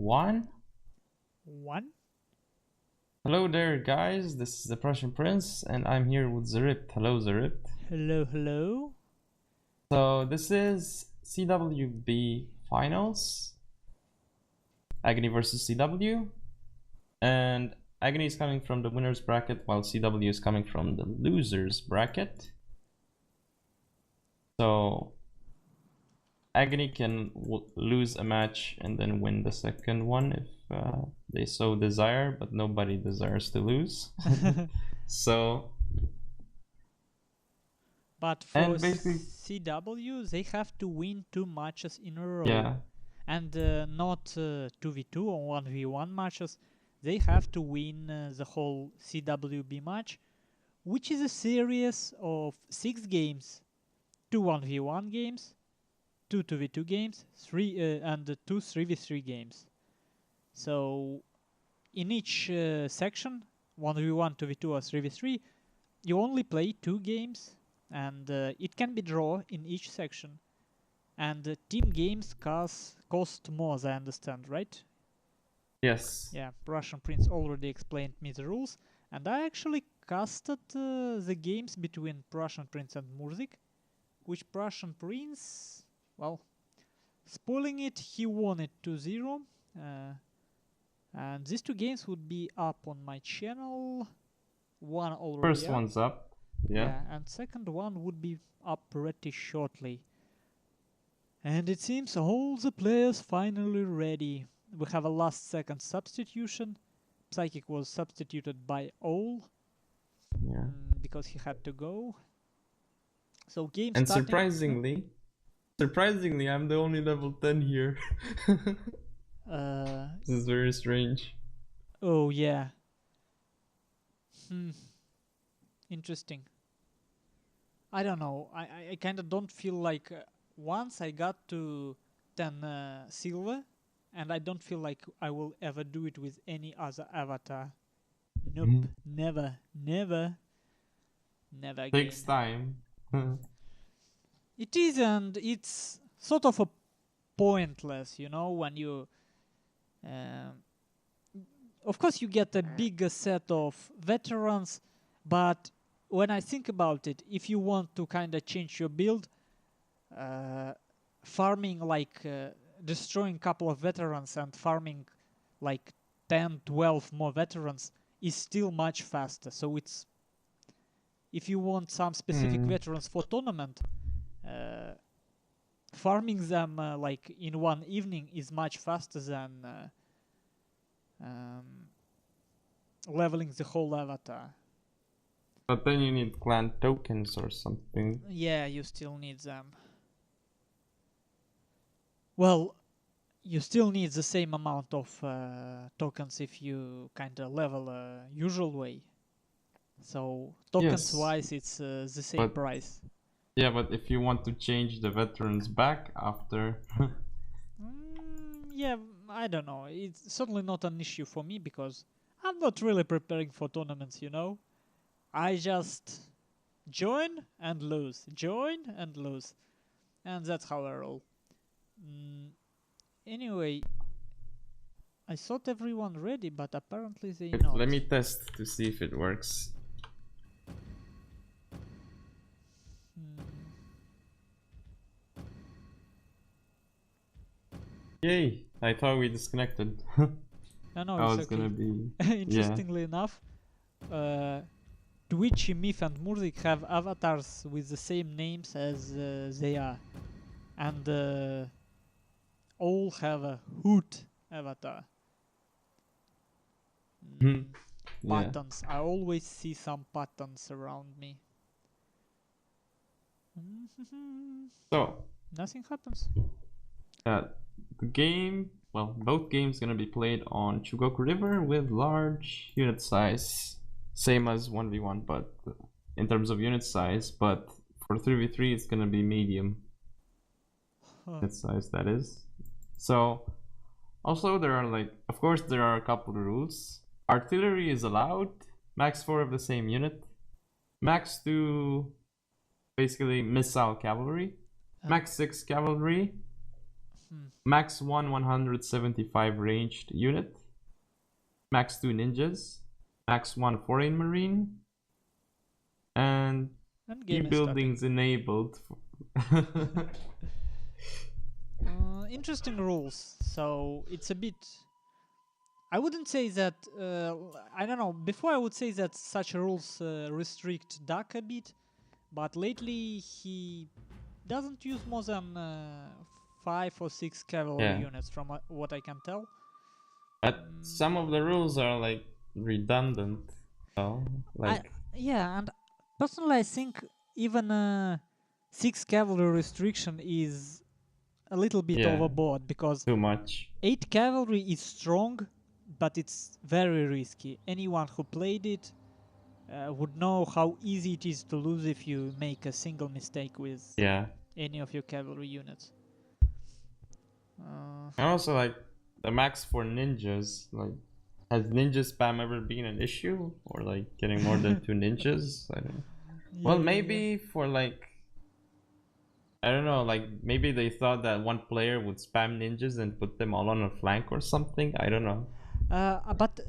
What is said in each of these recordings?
1. One? Hello there, guys. This is the Prussian Prince, and I'm here with Zaript. Hello, Zaript. Hello, hello. So this is CWB Finals, Aggony versus CW, and Aggony is coming from the winner's bracket, while CW is coming from the loser's bracket. So Aggony can lose a match and then win the second one if they so desire, but nobody desires to lose. So, but for CW, they have to win 2 matches in a row. Yeah. And not 2v2 or 1v1 matches. They have to win the whole CWB match, which is a series of 6 games. 2 1v1 games, 2 2v2 games, 3 and 2 3v3 games. So in each section, 1v1, 2v2 or 3v3, you only play 2 games, and it can be draw in each section. And team games cost more, as I understand, right? Yes. Yeah, Russian Prince already explained me the rules, and I actually casted the games between Russian Prince and MypZuK, which Russian Prince, well, spoiling it, he won it 2-0. And these 2 games would be up on my channel. One already First one's up. Yeah. And second one would be up pretty shortly. And it seems all the players finally ready. We have a last second substitution. Psychic was substituted by Owl. Yeah. Because he had to go. So game and starting. surprisingly, I'm the only level 10 here. This is very strange. Oh yeah. Interesting. I don't know. I kind of don't feel like once I got to 10 silver, and I don't feel like I will ever do it with any other avatar. Nope. Never again. Takes time. It is, and it's sort of a pointless, you know, when you of course you get a bigger set of veterans, but when I think about it, if you want to kind of change your build, farming like destroying a couple of veterans and farming like 10-12 more veterans is still much faster. So it's, if you want some specific veterans for tournament, farming them like in one evening is much faster than leveling the whole avatar. But then you need clan tokens or something. Yeah, you still need them. Well, you still need the same amount of tokens if you kind of level usual way. So tokens wise, it's the same price. Yeah, but if you want to change the veterans back after... yeah, I don't know. It's certainly not an issue for me because I'm not really preparing for tournaments, you know. I just join and lose, join and lose. And that's how I roll. Anyway, I thought everyone ready, but apparently they not. Let me test to see if it works. Yay! I thought we disconnected. No, it's okay. Gonna be... Interestingly enough, Twitchy, Myth, and MypZuK have avatars with the same names as they are. And all have a hoot avatar. Patterns. I always see some patterns around me. So nothing happens. The game, well, both games gonna be played on Chugoku River with large unit size, same as 1v1, but in terms of unit size. But for 3v3, it's gonna be medium unit size, that is. So also there are like, of course, there are a couple of rules. Artillery is allowed, max 4 of the same unit, max 2 basically missile cavalry, max 6 cavalry, Max 1 175 ranged unit. Max 2 ninjas. Max 1 foreign marine. And game buildings enabled. Interesting rules. So it's a bit. I wouldn't say that. I don't know. Before I would say that such rules restrict Duck a bit, but lately he doesn't use more than 5 or 6 cavalry units, from what I can tell. But some of the rules are like redundant. So, like yeah, and personally, I think even 6 cavalry restriction is a little bit overboard, because too much. 8 cavalry is strong, but it's very risky. Anyone who played it would know how easy it is to lose if you make a single mistake with any of your cavalry units. And also, like, the max for ninjas, like, has ninja spam ever been an issue? Or like getting more than 2 ninjas? I don't know. Well, maybe for like, I don't know, like maybe they thought that one player would spam ninjas and put them all on a flank or something. I don't know. But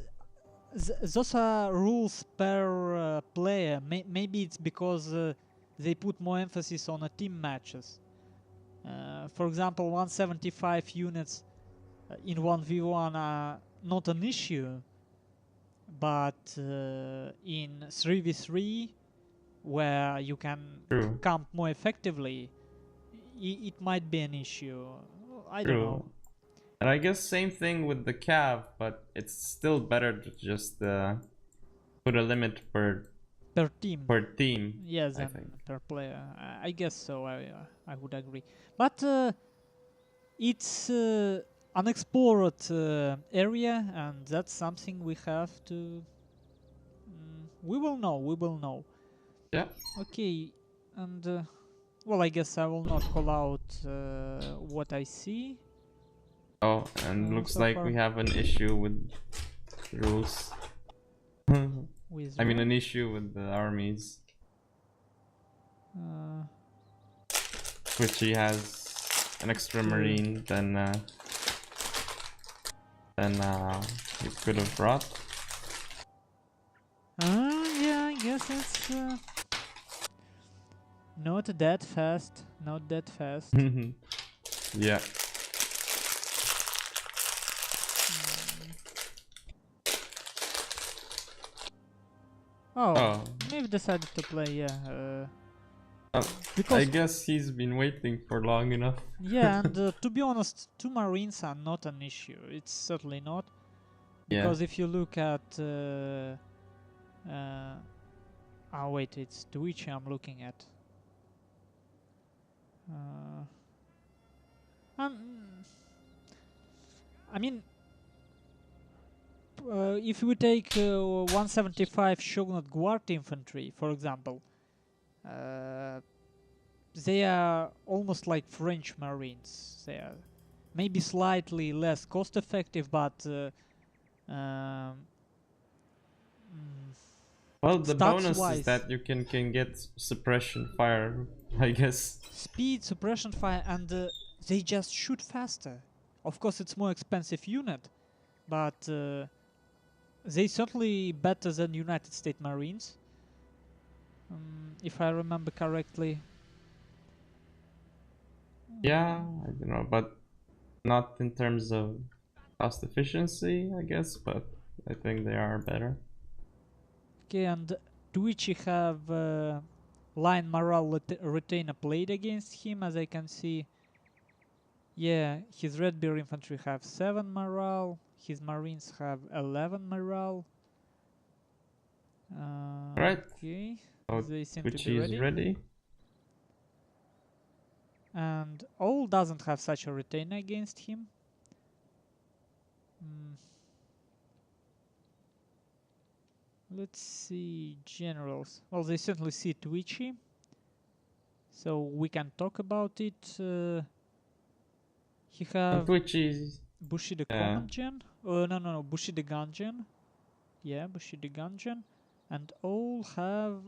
those are rules per player. Maybe it's because they put more emphasis on team matches. For example, 175 units in 1v1 are not an issue, but in 3v3, where you can camp more effectively, it might be an issue. I don't know. And I guess same thing with the cav, but it's still better to just put a limit per team. Yes, than per player. I guess so. I would agree. But it's unexplored area, and that's something we have to. We will know. We will know. Yeah. Okay, and well, I guess I will not call out what I see. Oh, and looks so like we have an issue with rules. I mean, an issue with the armies. Twitchy has an extra marine than he could have brought. Yeah, I guess it's not that fast. Not that fast. Yeah. Oh, maybe decided to play, because I guess he's been waiting for long enough. Yeah, and to be honest, 2 marines are not an issue. It's certainly not. Because if you look at... oh wait, it's Twitchy I'm looking at. I mean... if we take 175 Shogunate Guard infantry, for example, they are almost like French marines. They are maybe slightly less cost effective, but well, the bonus is that you can get suppression fire, I guess. Speed, suppression fire, and they just shoot faster. Of course, it's more expensive unit, but they certainly better than United States Marines, if I remember correctly. Yeah, I don't know, but not in terms of cost efficiency, I guess, but I think they are better. Okay, and Twitchy have line morale retainer played against him, as I can see. Yeah, his Red Bear infantry have 7 morale, his marines have 11 morale. Right. Okay, they seem to be ready. And All doesn't have such a retainer against him. Let's see, generals. Well, they certainly see Twitchy, so we can talk about it. He have Bushido Command Gen. No, Bushido Gungeon. Yeah, Bushido Gungeon. And all have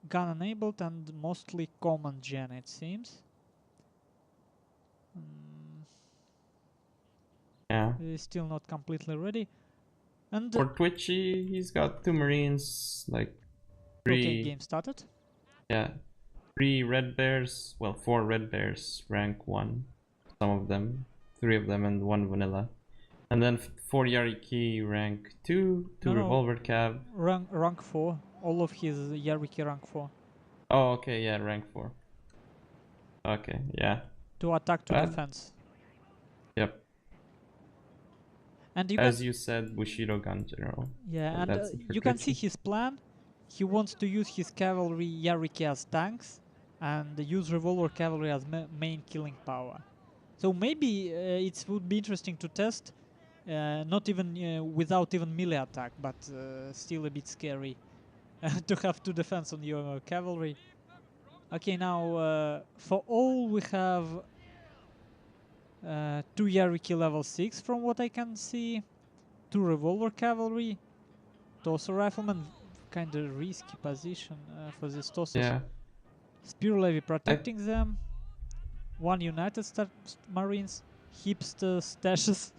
gun enabled and mostly command gen, it seems. Yeah. He's still not completely ready. And For Twitchy, he's got 2 Marines, like 3. okay, game started. Yeah, 3 Red Bears. Well, 4 Red Bears, rank 1. Some of them, 3 of them, and 1 vanilla. And then 4 Yariki, rank 2. 2 No, Revolver Cav. rank 4. All of his Yariki rank 4. Oh, okay, yeah, rank 4. Okay, yeah. To attack, to Bad. defense. Yep. And as you said, Bushido Gun General. Yeah, So and you can see his plan. He wants to use his cavalry Yariki as tanks and use revolver cavalry as main killing power. So maybe it would be interesting to test, not even without even melee attack, but still a bit scary to have 2 defense on your cavalry. Okay, now for all we have 2 Yariki level 6 from what I can see, 2 revolver cavalry, Torso rifleman, kind of risky position for these Torsos. Yeah. Spear levy protecting them, 1 United States Marines, hipster stashes.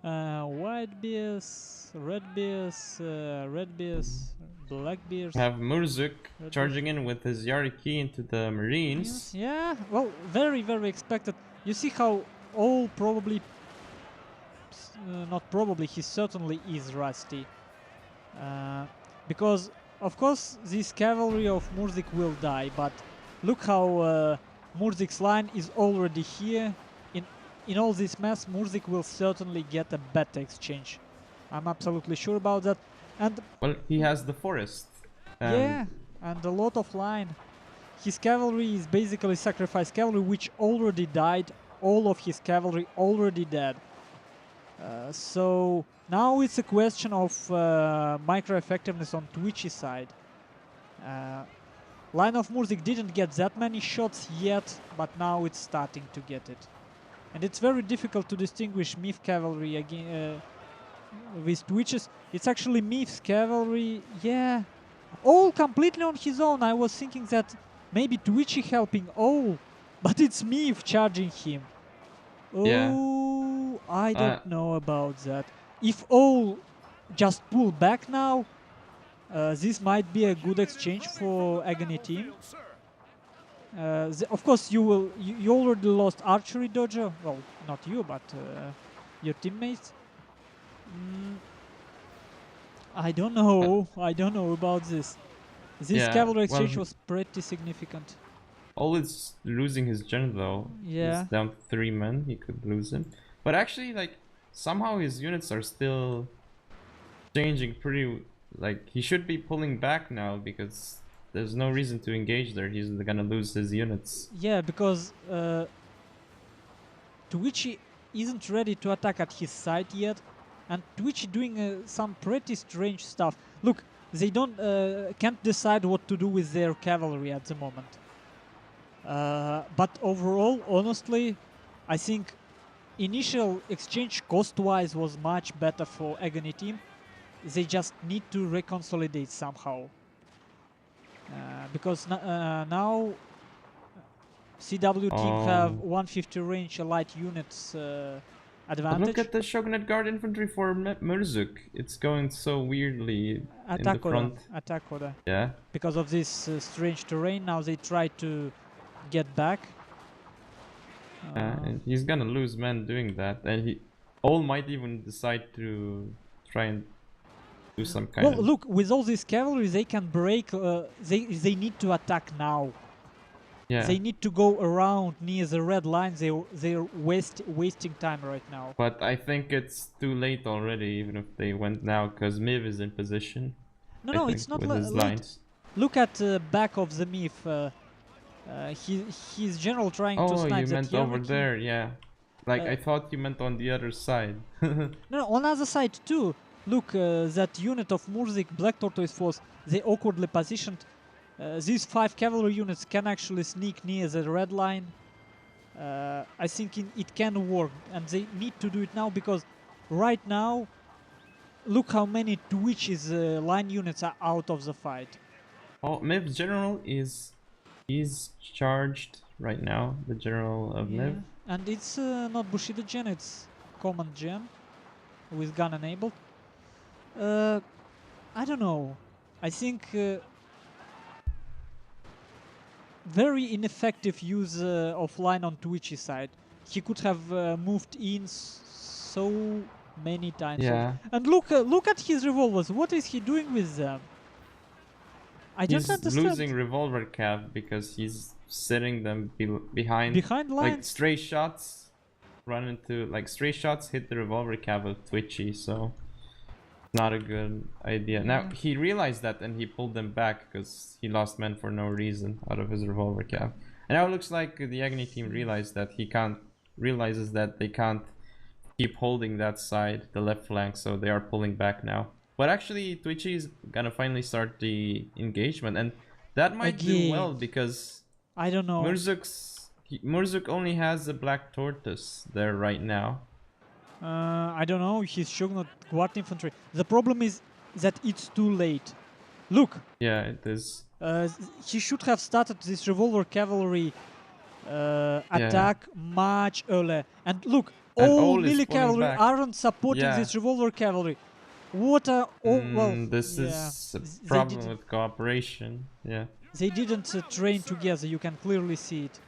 White bears, red bears, black bears. Have MypZuK charging in with his Yariki into the Marines. Yeah, well, very, very expected. You see how all probably, not probably, he certainly is rusty. Because, of course, this cavalry of MypZuK will die, but look how MypZuk's line is already here. In all this mess, MypZuK will certainly get a better exchange. I'm absolutely sure about that. And well, he has the forest. Yeah, and a lot of line. His cavalry is basically sacrificed cavalry, which already died. All of his cavalry already dead. So now it's a question of micro effectiveness on Twitchy side. Line of MypZuK didn't get that many shots yet, but now it's starting to get it. And it's very difficult to distinguish Myth cavalry again with Twitches. It's actually Myth's cavalry, yeah, all completely on his own. I was thinking that maybe Twitchy helping all, but it's Myth charging him. Oh, yeah. I don't know about that. If all just pull back now, this might be a good exchange for Aggony team. Of course, you already lost archery dojo. Well, not you, but your teammates. I don't know. I don't know about this. This cavalry exchange was pretty significant. All is losing his gen though. Yeah. He's down to 3 men. He could lose him. But actually, like, somehow his units are still changing pretty. Like, he should be pulling back now because there's no reason to engage there. He's gonna lose his units. Yeah, because Twitchy isn't ready to attack at his side yet, and Twitchy doing some pretty strange stuff. Look, they can't decide what to do with their cavalry at the moment. But overall, honestly, I think initial exchange cost-wise was much better for Aggony team. They just need to reconsolidate somehow. Because now CW team have 150 range light units advantage. But look at the Shogunate Guard infantry for MypZuK. It's going so weirdly in the front. Attack order. Yeah. Because of this strange terrain, now they try to get back. And he's gonna lose men doing that, and all might even decide to try and do some kind of... Well, look, with all this cavalry, they can break. They need to attack now. Yeah. They need to go around near the red line. They're wasting time right now. But I think it's too late already, even if they went now, because Miv is in position. No, it's not with his late. lines. Look at the back of the Miv. His general trying to snipe. Oh, you that meant over there, yeah. Like, I thought you meant on the other side. No, on the other side too. Look, that unit of MypZuK Black Tortoise Force, they awkwardly positioned. These 5 cavalry units can actually sneak near the red line. I think it can work, and they need to do it now because right now, look how many Twitch's line units are out of the fight. Oh, Miv's general is charged right now, the general of Yeah. MypZuK. And it's not Bushido gen, it's command gen with gun enabled. I don't know. I think very ineffective use of line on Twitchy side. He could have moved in so many times. Yeah. And look at his revolvers. What is he doing with them? I don't He's understand. losing revolver cap because he's sitting them behind lines. like stray shots run into like stray shots hit the revolver cap of Twitchy, so not a good idea. Now he realized that and he pulled them back because he lost men for no reason out of his revolver cap. And now it looks like the Aggony team realizes that they can't keep holding that side, the left flank, so they are pulling back now. But actually Twitchy is gonna finally start the engagement, and that might do well because I don't know. MypZuK only has the black tortoise there right now. I don't know, he's Shogun guard infantry. The problem is that it's too late. Look. Yeah, it is. He should have started this revolver cavalry attack much earlier. And look, all melee cavalry aren't supporting this revolver cavalry. What are this is a problem with cooperation. Yeah. They didn't train together, you can clearly see it.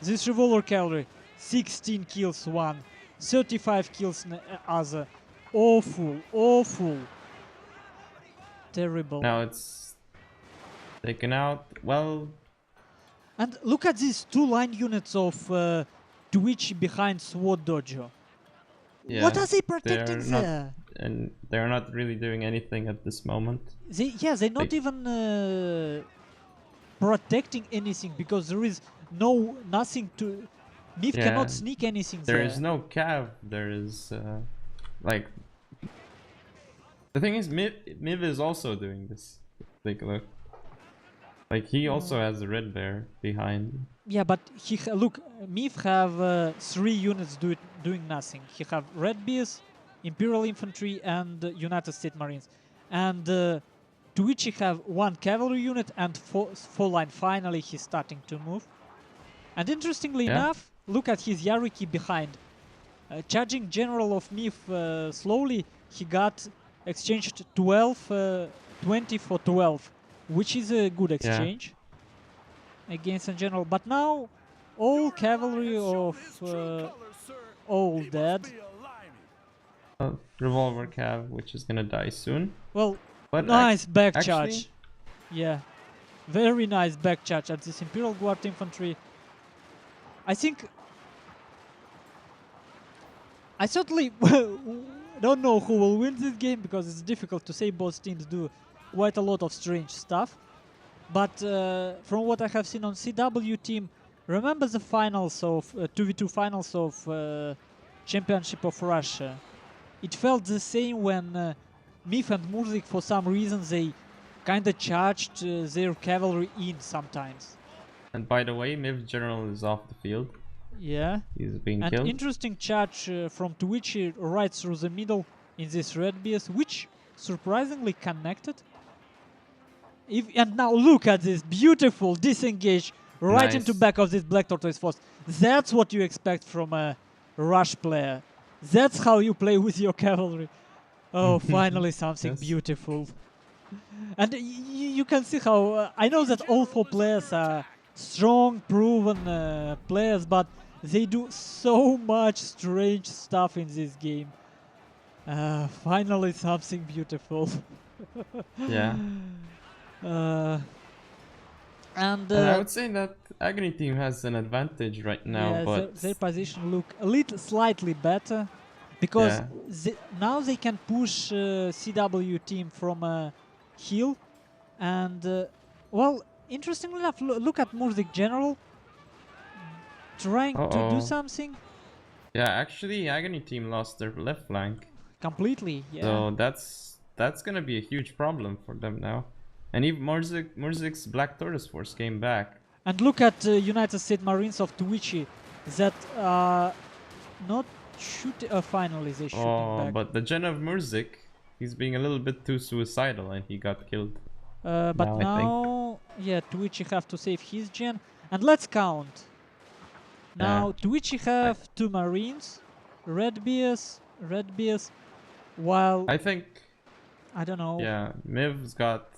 This revolver cavalry, 16 kills one, 35 kills other. Awful. Terrible. Now it's taken out. Well. And look at these two line units of Twitchy behind SWAT Dojo. Yeah, what are they protecting there? And they're not really doing anything at this moment. They're not even protecting anything because there is nothing to. MypZuK cannot sneak anything there. There is no cav. There is like. The thing is, MypZuK is also doing this. Take a look. Like he also has the red bear behind. Yeah, but look, MypZuK have 3 units doing nothing. He have red bears, Imperial infantry, and United States Marines. And Twitchy have 1 cavalry unit and 4 line. Finally, he's starting to move. And interestingly enough, look at his Yariki behind. Charging general of MypZuK slowly, he got exchanged 20 for 12, which is a good exchange against a general. But now, all cavalry of all dead. Revolver cav, which is gonna die soon. Well, but nice back charge. Yeah, very nice back charge at this Imperial Guard infantry. I think I certainly don't know who will win this game because it's difficult to say. Both teams do quite a lot of strange stuff. But from what I have seen on CW team, remember the finals of 2v2 finals of Championship of Russia? It felt the same when MypZuK and MypZuK, for some reason, they kind of charged their cavalry in sometimes. And by the way, MypZuK general is off the field. Yeah. He's being and killed. Interesting charge from Twitchy right through the middle in this red BS, which surprisingly connected. And now look at this beautiful disengage right into back of this black tortoise force. That's what you expect from a rush player. That's how you play with your cavalry. Oh, finally something beautiful. And you can see how I know that all 4 players are strong, proven players, but they do so much strange stuff in this game. Finally something beautiful. Yeah. And I would say that Aggony team has an advantage right now, but their position look a little slightly better because now they can push CW team from a hill, and well, interestingly enough, look at MypZuK general trying to do something. Yeah, actually, Aggony team lost their left flank completely. Yeah. So that's gonna be a huge problem for them now. And even MypZuK's Black Tortoise Force came back. And look at United States Marines of Twitchy that not shooting. Finally, they shooting back. But the gen of MypZuK, he's being a little bit too suicidal and he got killed. But now, Twitchy have to save his gen. And let's count. Now Twitchy have two Marines, red beers, while I think. I don't know. Yeah, MypZuK's got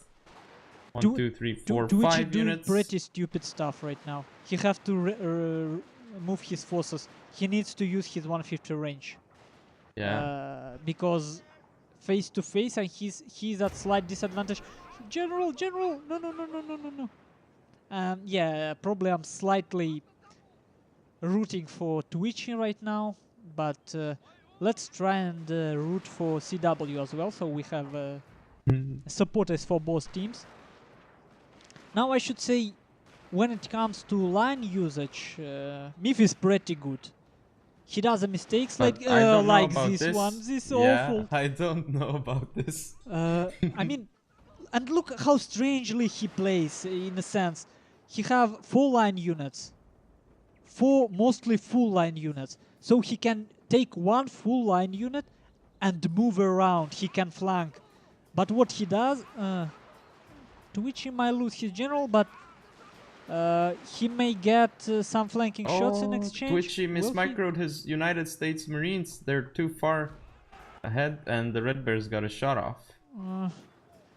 1, 2, 3, 4, Twitchy 5 doing units. pretty stupid stuff right now. He have to move his forces. He needs to use his 150 range. Yeah. Because face to face, and he's at slight disadvantage. General, no. Yeah, probably I'm slightly rooting for Twitchy right now, but let's try and root for CW as well, so we have supporters for both teams. Now I should say, when it comes to line usage, Myth is pretty good. He does mistakes like this one. This is awful. I don't know about this. I mean, and look how strangely he plays, in a sense. He have 4 line units. 4 mostly full line units. So he can take 1 full line unit and move around. He can flank. But what he does, to which he might lose his general, but he may get some flanking shots in exchange. Twitchy mismicroed his United States Marines. They're too far ahead, and the Red Bears got a shot off.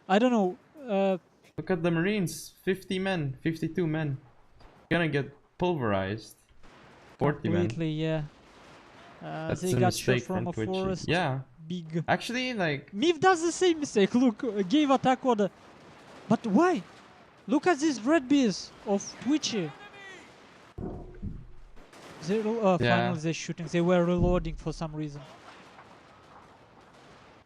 I don't know. Look at the Marines. 50 men, 52 men. Gonna get pulverized. 40 completely, men. Yeah. That's they a got shot mistake from a Twitchy. forest. Yeah. Big. Actually, like... Myth does the same mistake. Look, gave attack order. But why? Look at these red bees of Twitchy. Finally they're shooting. They were reloading for some reason.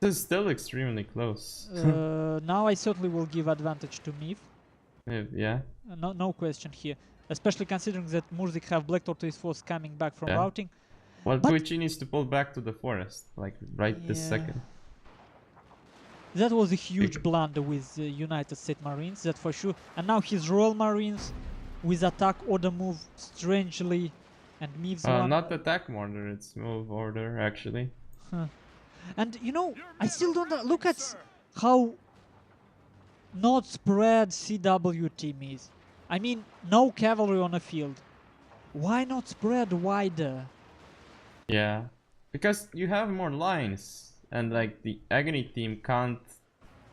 This is still extremely close. Now I certainly will give advantage to Myth. Yeah. No question here. Especially considering that MypZuK have Black Tortoise Force coming back from routing. Well, Twitchy needs to pull back to the forest, like this second. That was a huge blunder with United States Marines, that for sure. And now his Royal Marines with attack order move strangely, and Myth's one. Not attack order, it's move order actually. And you know, I still don't look at how not spread CW team is. I mean, no cavalry on the field. Why not spread wider? Yeah, because you have more lines, and like the Aggony team can't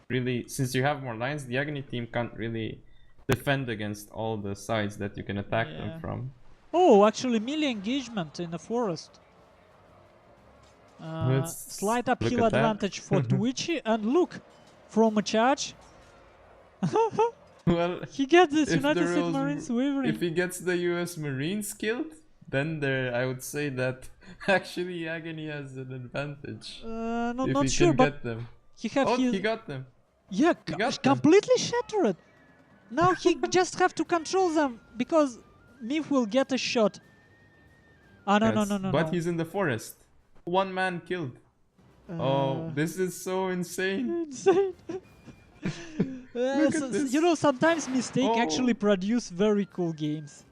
really, since you have more lines, the Aggony team can't really defend against all the sides that you can attack them from. Oh, actually melee engagement in the forest. Slight uphill advantage for Twitchy, and look, from a charge. Well, he gets this United States Marines wavering. If he gets the US Marines killed, then I would say that actually Aggony has an advantage. Not sure, but he got them. Yeah, completely shattered. Now he just have to control them, because Myth will get a shot. No. But he's in the forest. 1 man killed. Oh, this is so insane. Look at this. You know, sometimes mistakes actually produce very cool games.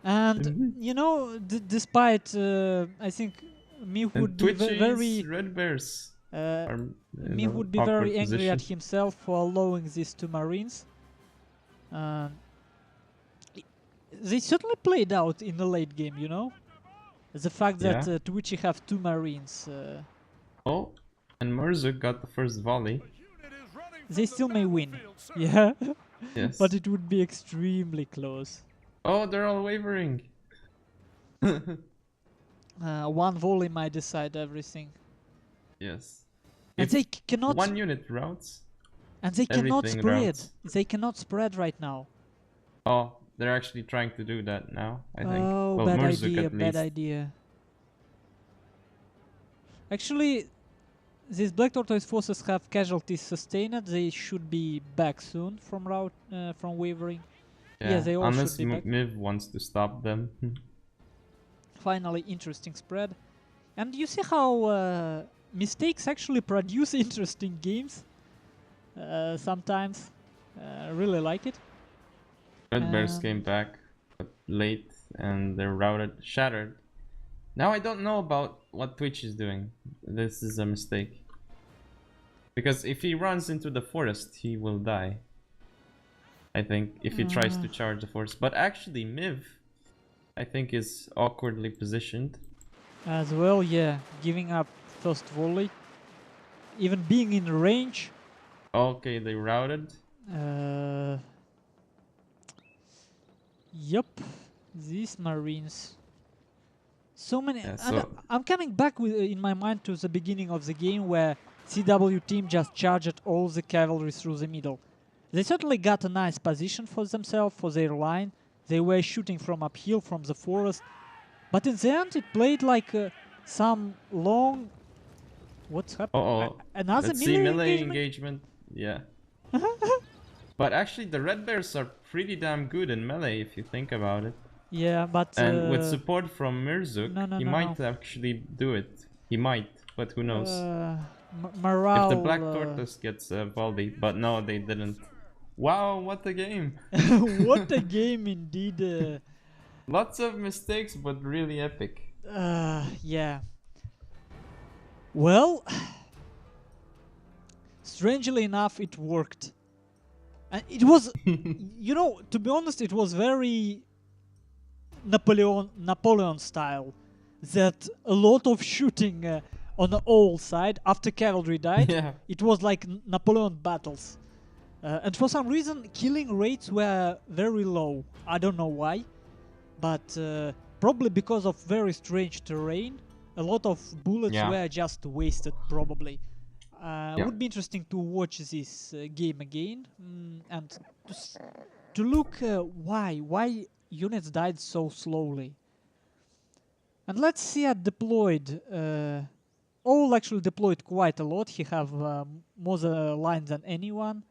And you know, despite I think Myth would be very Red Bears. Myth would be very angry at himself for allowing these 2 Marines. They certainly played out in the late game, you know. The fact that Twitchy have 2 Marines. Oh, and MypZuK got the first volley. They still may win. Yeah. Yes. But it would be extremely close. Oh, they're all wavering. 1 volley might decide everything. Yes. And they cannot. 1 unit routes. And they cannot spread. They cannot spread right now. Oh, they're actually trying to do that now, I think. Oh, well, bad MypZuK idea, at bad least. idea. Actually, these Black Tortoise forces have casualties sustained. They should be back soon from wavering. Yeah, they all unless should be back. Myv wants to stop them. Finally, interesting spread. And you see how mistakes actually produce interesting games sometimes. Really like it. Red Bears came back but late, and they're shattered. Now I don't know about what Twitch is doing. This is a mistake. Because if he runs into the forest, he will die. I think, if he tries to charge the forest. But actually, Myv, I think, is awkwardly positioned. As well, yeah, giving up first volley. Even being in range. Okay, they routed. Yep, these Marines. So many. Yeah, And I'm coming back with in my mind to the beginning of the game where CW team just charged all the cavalry through the middle. They certainly got a nice position for themselves, for their line. They were shooting from uphill, from the forest. But in the end, it played like some long... What's happening? Uh-oh. Another Let's see, melee engagement? engagement. Yeah. But actually, the Red Bears are pretty damn good in melee if you think about it. Yeah, but... And with support from MypZuK, he might no. actually do it. He might, but who knows. Morale... If the Black Tortoise gets Valdi, but no, they didn't. Wow, what a game! What a game indeed. Lots of mistakes, but really epic. Yeah. Well, strangely enough, it worked. And it was, you know, to be honest, it was very Napoleon style. That a lot of shooting on all sides after cavalry died. Yeah. It was like Napoleon battles. And for some reason, killing rates were very low. I don't know why. But probably because of very strange terrain. A lot of bullets were just wasted, probably. Would be interesting to watch this game again and to look why units died so slowly. And let's see at deployed. All actually deployed quite a lot. He have more lines than anyone.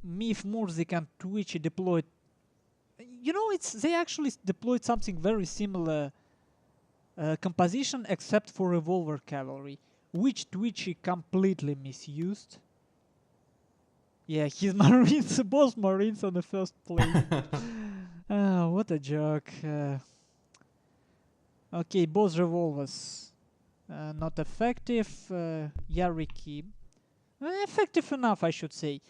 MypZuK and Twitchy deployed. You know, they actually deployed something very similar composition except for revolver cavalry, which Twitchy completely misused. Yeah, his Marines, both Marines on the first place. What a joke. Okay, both revolvers. Not effective. Yariki. Effective enough, I should say.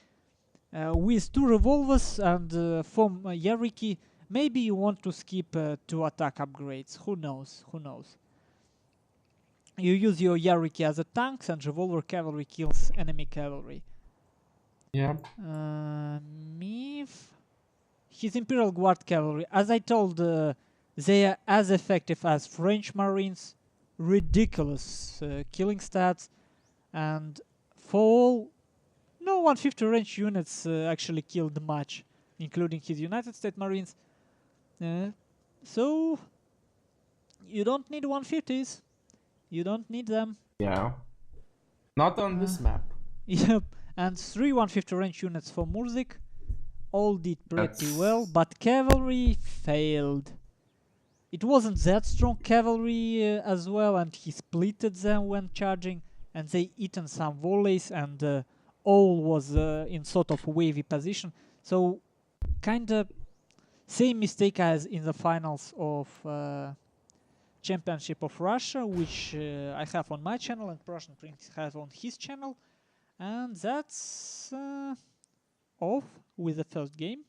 With 2 revolvers and from Yariki, maybe you want to skip 2 attack upgrades. Who knows? Who knows? You use your Yariki as a tank, and revolver cavalry kills enemy cavalry. Yeah. His Imperial Guard cavalry, as I told, they are as effective as French Marines. Ridiculous killing stats, and for all, no 150 range units actually killed much, including his United States Marines. So you don't need 150s. You don't need them. Yeah. Not on this map. Yep. And 3 150 range units for MypZuK. All did pretty well, but cavalry failed. It wasn't that strong cavalry as well, and he splitted them when charging, and they eaten some volleys, and all was in sort of wavy position. So kinda same mistake as in the finals of Championship of Russia, which I have on my channel and Prussian Prince has on his channel. And that's off with the first game.